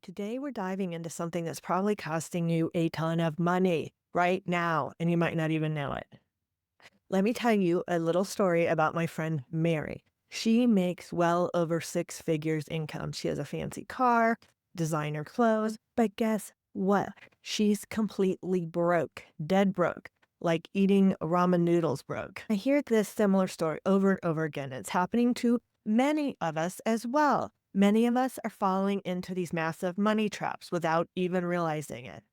Today, we're diving into something that's probably costing you a ton of money right now, and you might not even know it. Let me tell you a little story about my friend Mary. She makes well over six figures income. She has a fancy car, designer clothes, but guess what? She's completely broke, dead broke, like eating ramen noodles broke. I hear this similar story over and over again. It's happening to many of us as well. Many of us are falling into these massive money traps without even realizing it.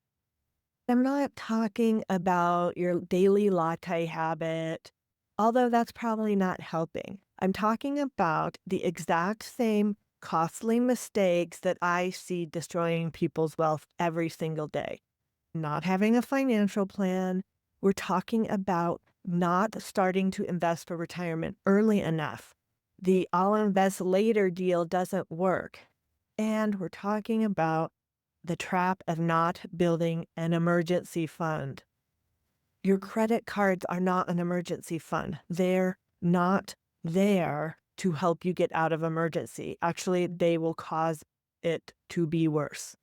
I'm not talking about your daily latte habit, although that's probably not helping. I'm talking about the exact same costly mistakes that I see destroying people's wealth every single day. Not having a financial plan. We're talking about not starting to invest for retirement early enough. The I'll invest later deal doesn't work. And we're talking about the trap of not building an emergency fund. Your credit cards are not an emergency fund. They're not there to help you get out of emergency. Actually, they will cause it to be worse.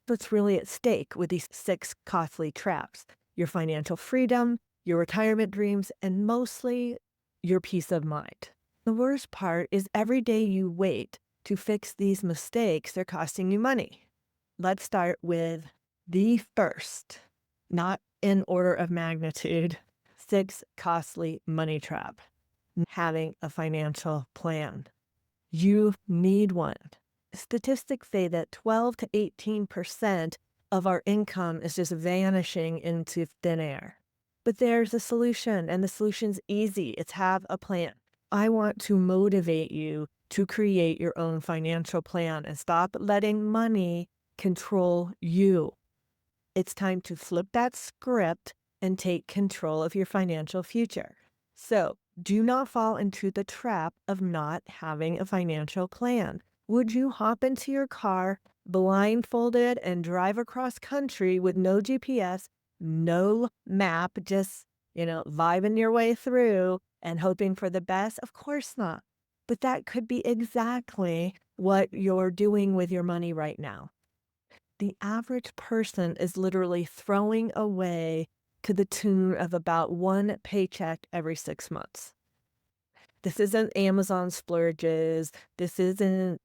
What's really at stake with these six costly traps: your financial freedom, your retirement dreams, and mostly your peace of mind. The worst part is every day you wait to fix these mistakes, they're costing you money. Let's start with the first, not in order of magnitude, six costly money trap: having a financial plan. You need one. Statistics say that 12 to 18% of our income is just vanishing into thin air. But there's a solution, and the solution's easy. It's have a plan. I want to motivate you to create your own financial plan and stop letting money control you. It's time to flip that script and take control of your financial future. So, do not fall into the trap of not having a financial plan. Would you hop into your car blindfolded and drive across country with no GPS, no map, just, vibing your way through and hoping for the best? Of course not. But that could be exactly what you're doing with your money right now. The average person is literally throwing away to the tune of about one paycheck every 6 months. This isn't Amazon splurges. This isn't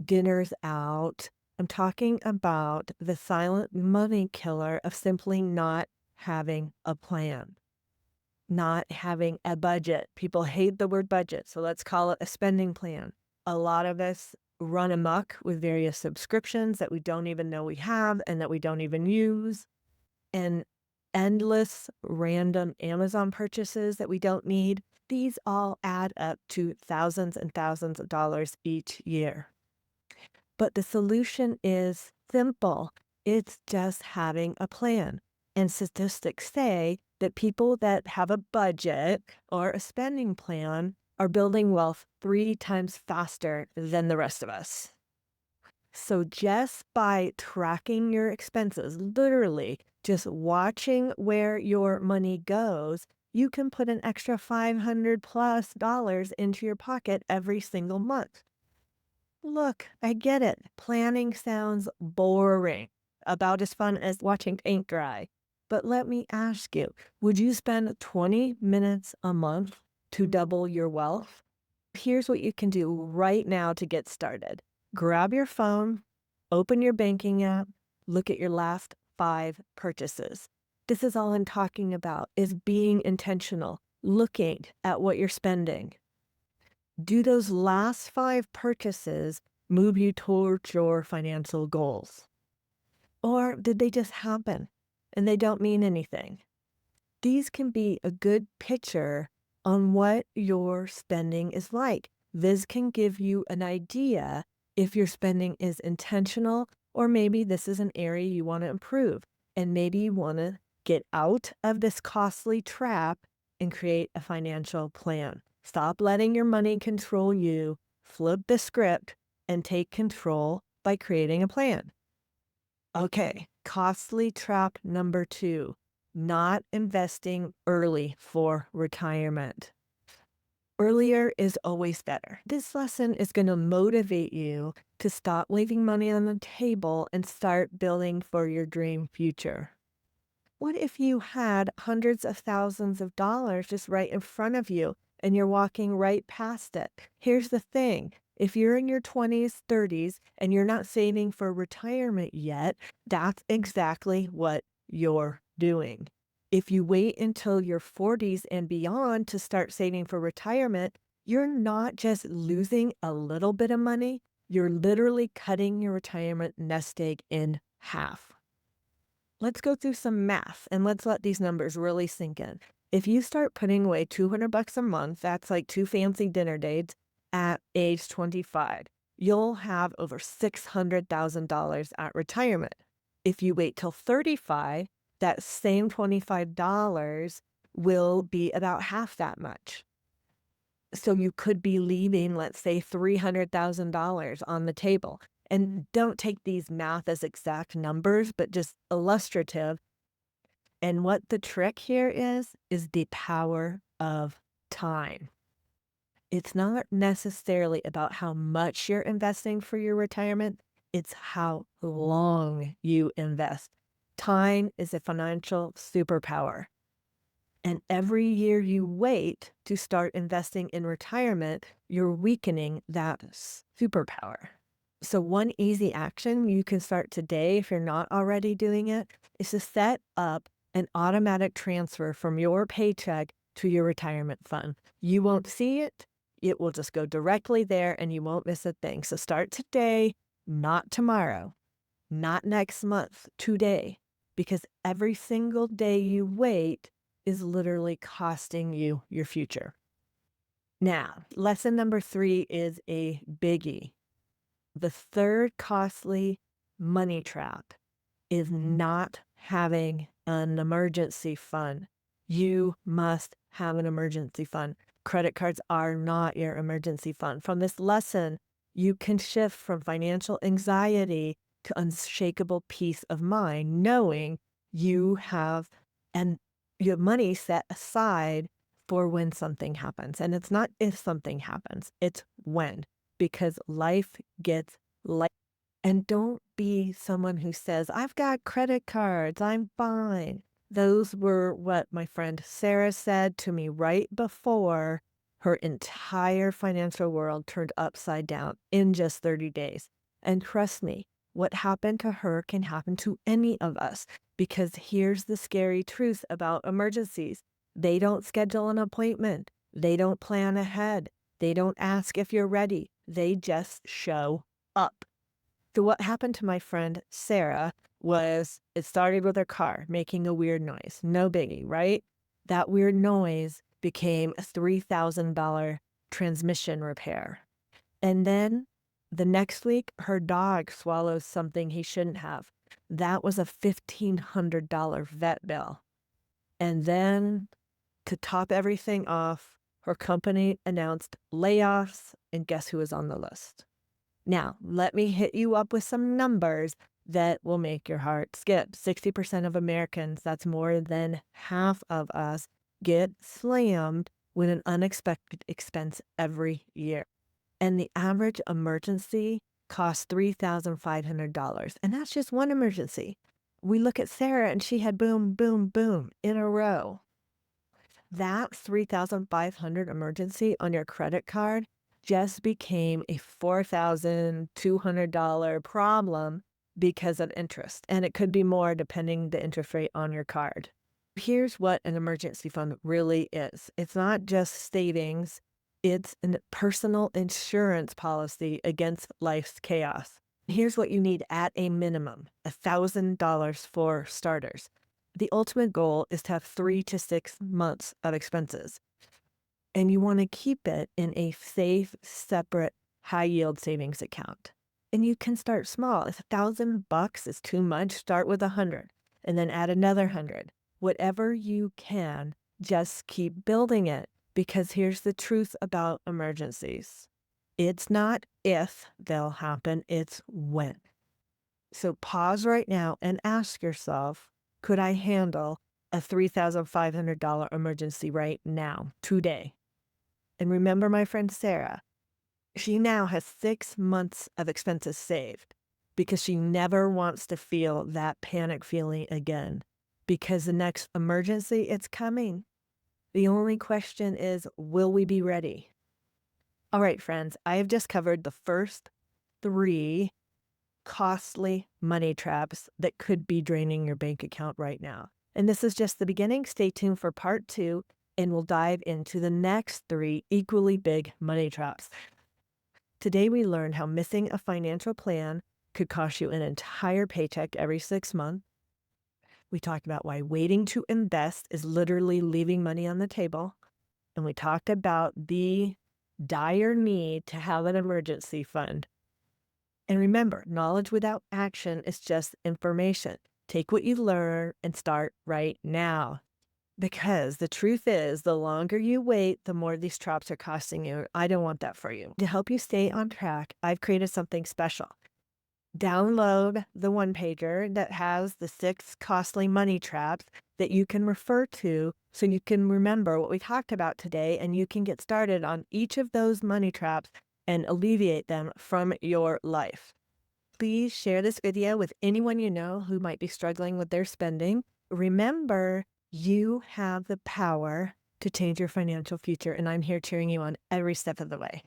dinners out. I'm talking about the silent money killer of simply not having a plan, not having a budget. People hate the word budget, so let's call it a spending plan. A lot of us run amok with various subscriptions that we don't even know we have and that we don't even use, and endless random Amazon purchases that we don't need. These all add up to thousands and thousands of dollars each year. But the solution is simple. It's just having a plan. And statistics say that people that have a budget or a spending plan are building wealth 3 times faster than the rest of us. So just by tracking your expenses, literally just watching where your money goes, you can put an extra $500+ into your pocket every single month. Look, I get it. Planning sounds boring, about as fun as watching paint dry. But let me ask you, would you spend 20 minutes a month to double your wealth? Here's what you can do right now to get started. Grab your phone, open your banking app, look at your last 5 purchases. This is all I'm talking about, is being intentional, looking at what you're spending. Do those last 5 purchases move you towards your financial goals? Or did they just happen and they don't mean anything? These can be a good picture on what your spending is like. This can give you an idea if your spending is intentional, or maybe this is an area you want to improve, and maybe you want to get out of this costly trap and create a financial plan. Stop letting your money control you, flip the script, and take control by creating a plan. Okay, costly trap number 2, not investing early for retirement. Earlier is always better. This lesson is going to motivate you to stop leaving money on the table and start building for your dream future. What if you had hundreds of thousands of dollars just right in front of you and you're walking right past it? Here's the thing. If you're in your 20s, 30s, and you're not saving for retirement yet, that's exactly what you're doing. If you wait until your 40s and beyond to start saving for retirement, you're not just losing a little bit of money, you're literally cutting your retirement nest egg in half. Let's go through some math and let's let these numbers really sink in. If you start putting away $200 a month, that's like 2 fancy dinner dates at age 25, you'll have over $600,000 at retirement. If you wait till 35, that same $25 will be about half that much. So you could be leaving, let's say, $300,000 on the table. And don't take these math as exact numbers, but just illustrative. And what the trick here is the power of time. It's not necessarily about how much you're investing for your retirement, it's how long you invest. Time is a financial superpower. And every year you wait to start investing in retirement, you're weakening that superpower. So, one easy action you can start today, if you're not already doing it, is to set up an automatic transfer from your paycheck to your retirement fund. You won't see it, it will just go directly there and you won't miss a thing. So, start today, not tomorrow, not next month, today, because every single day you wait is literally costing you your future. Now, lesson number 3 is a biggie. The third costly money trap is not having an emergency fund. You must have an emergency fund. Credit cards are not your emergency fund. From this lesson, you can shift from financial anxiety to unshakable peace of mind, knowing you have and your money set aside for when something happens. And it's not if something happens, it's when, because life gets life. And don't be someone who says, I've got credit cards, I'm fine. Those were what my friend Sarah said to me right before her entire financial world turned upside down in just 30 days. And trust me, what happened to her can happen to any of us. Because here's the scary truth about emergencies. They don't schedule an appointment. They don't plan ahead. They don't ask if you're ready. They just show up. So what happened to my friend Sarah was it started with her car making a weird noise. No biggie, right? That weird noise became a $3,000 transmission repair. And then the next week, her dog swallows something he shouldn't have. That was a $1,500 vet bill. And then to top everything off, her company announced layoffs, and guess who was on the list? Now, let me hit you up with some numbers that will make your heart skip. 60% of Americans, that's more than half of us, get slammed with an unexpected expense every year. And the average emergency costs $3,500. And that's just one emergency. We look at Sarah and she had boom, boom, boom in a row. That $3,500 emergency on your credit card just became a $4,200 problem because of interest. And it could be more depending the interest rate on your card. Here's what an emergency fund really is. It's not just savings. It's a personal insurance policy against life's chaos. Here's what you need at a minimum, $1,000 for starters. The ultimate goal is to have 3 to 6 months of expenses. And you want to keep it in a safe, separate, high-yield savings account. And you can start small. If $1,000 is too much, start with 100 and then add another 100. Whatever you can, just keep building it. Because here's the truth about emergencies. It's not if they'll happen, it's when. So pause right now and ask yourself, could I handle a $3,500 emergency right now, today? And remember my friend Sarah, she now has 6 months of expenses saved because she never wants to feel that panic feeling again, because the next emergency, it's coming. The only question is, will we be ready? All right, friends, I have just covered the first 3 costly money traps that could be draining your bank account right now. And this is just the beginning. Stay tuned for part 2, and we'll dive into the next 3 equally big money traps. Today, we learned how missing a financial plan could cost you an entire paycheck every 6 months. We talked about why waiting to invest is literally leaving money on the table. And we talked about the dire need to have an emergency fund. And remember, knowledge without action is just information. Take what you learn and start right now. Because the truth is, the longer you wait, the more these traps are costing you. I don't want that for you. To help you stay on track, I've created something special. Download the one-pager that has the 6 costly money traps that you can refer to so you can remember what we talked about today, and you can get started on each of those money traps and alleviate them from your life. Please share this video with anyone you know who might be struggling with their spending. Remember, you have the power to change your financial future, and I'm here cheering you on every step of the way.